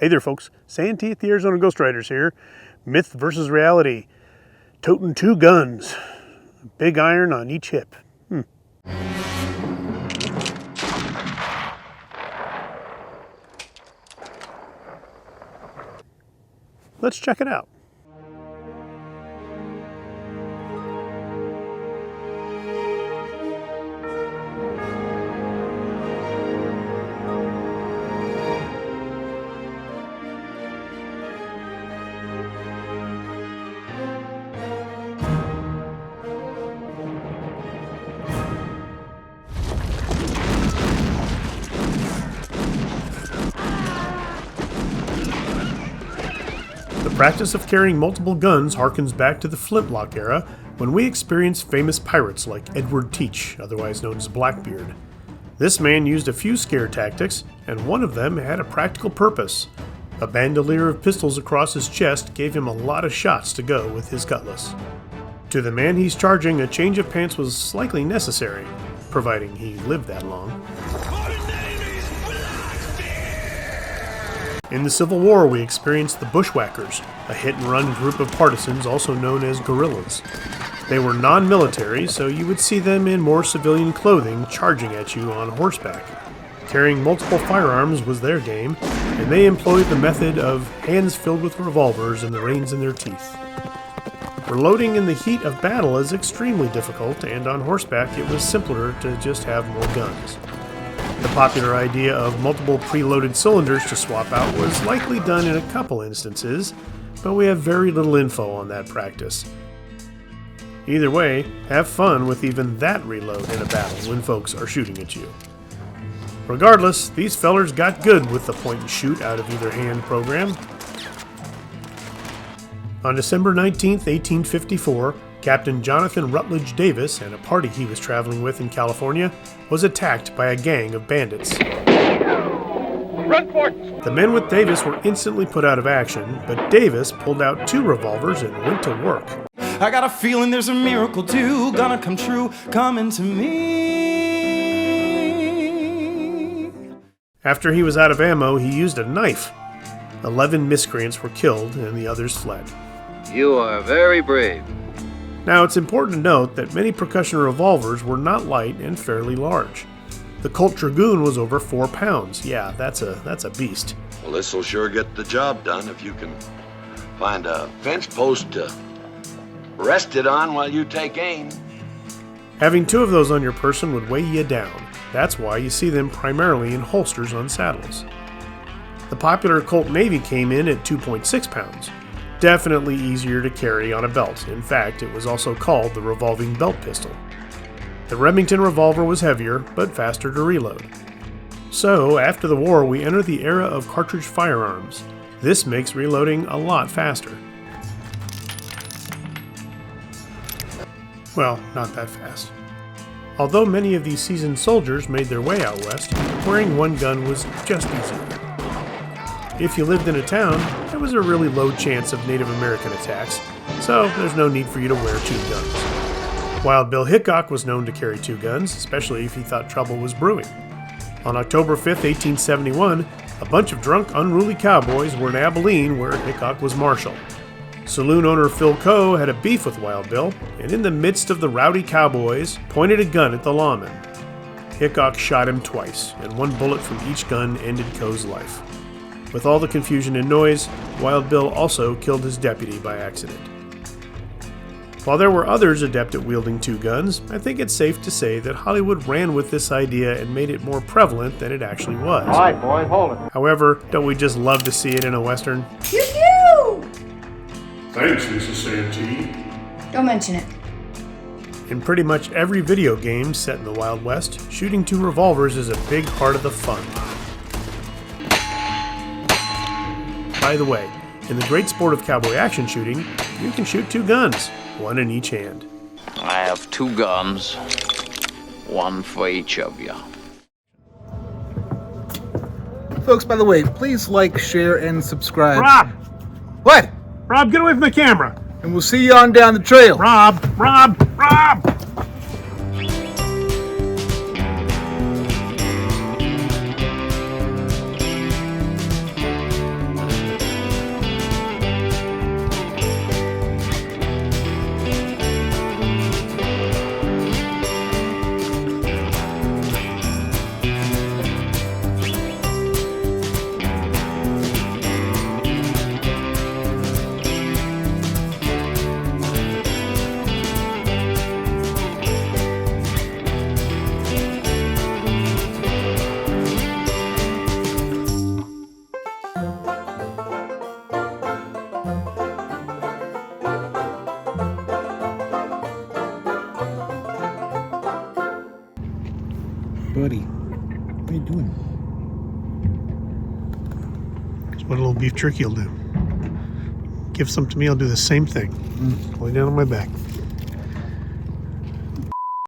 Hey there folks, Santee at the Arizona Ghost Riders here. Myth versus reality. Toting 2 guns. Big iron on each hip. Let's check it out. The practice of carrying multiple guns harkens back to the flintlock era, when we experienced famous pirates like Edward Teach, otherwise known as Blackbeard. This man used a few scare tactics, and one of them had a practical purpose. A bandolier of pistols across his chest gave him a lot of shots to go with his cutlass. To the man he's charging, a change of pants was likely necessary, providing he lived that long. In the Civil War, we experienced the bushwackers, a hit-and-run group of partisans also known as guerrillas. They were non-military, so you would see them in more civilian clothing charging at you on horseback. Carrying multiple firearms was their game, and they employed the method of hands filled with revolvers and the reins in their teeth. Reloading in the heat of battle is extremely difficult, and on horseback it was simpler to just have more guns. The popular idea of multiple preloaded cylinders to swap out was likely done in a couple instances, but we have very little info on that practice. Either way, have fun with even that reload in a battle when folks are shooting at you. Regardless, these fellers got good with the point and shoot out of either hand program. On December 19, 1854, Captain Jonathan Rutledge Davis and a party he was traveling with in California was attacked by a gang of bandits. Run for it! The men with Davis were instantly put out of action, but Davis pulled out 2 revolvers and went to work. I got a feeling there's a miracle too, gonna come true, coming to me. After he was out of ammo, he used a knife. 11 miscreants were killed and the others fled. You are very brave. Now, it's important to note that many percussion revolvers were not light and fairly large. The Colt Dragoon was over 4 pounds. Yeah, that's a beast. Well, this'll sure get the job done if you can find a fence post to rest it on while you take aim. Having 2 of those on your person would weigh you down. That's why you see them primarily in holsters on saddles. The popular Colt Navy came in at 2.6 pounds. Definitely easier to carry on a belt. In fact, it was also called the revolving belt pistol. The Remington revolver was heavier, but faster to reload. So, after the war, we enter the era of cartridge firearms. This makes reloading a lot faster. Well, not that fast. Although many of these seasoned soldiers made their way out west, wearing 1 gun was just easier. If you lived in a town, there was a really low chance of Native American attacks, so there's no need for you to wear 2 guns. Wild Bill Hickok was known to carry 2 guns, especially if he thought trouble was brewing. On October 5, 1871, a bunch of drunk, unruly cowboys were in Abilene where Hickok was marshal. Saloon owner Phil Coe had a beef with Wild Bill, and in the midst of the rowdy cowboys, pointed a gun at the lawman. Hickok shot him twice, and 1 bullet from each gun ended Coe's life. With all the confusion and noise, Wild Bill also killed his deputy by accident. While there were others adept at wielding 2 guns, I think it's safe to say that Hollywood ran with this idea and made it more prevalent than it actually was. All right, boys, hold it. However, don't we just love to see it in a Western? Pew pew! Thanks, Mrs. Santee. Don't mention it. In pretty much every video game set in the Wild West, shooting 2 revolvers is a big part of the fun. By the way, in the great sport of cowboy action shooting, you can shoot 2 guns, 1 in each hand. I have 2 guns, 1 for each of you. Folks, by the way, please like, share, and subscribe. Rob! What? Rob, get away from the camera! And we'll see you on down the trail. Rob! Buddy, what are you doing? That's what a little beef jerky will do. Give some to me, I'll do the same thing. Lay down on my back.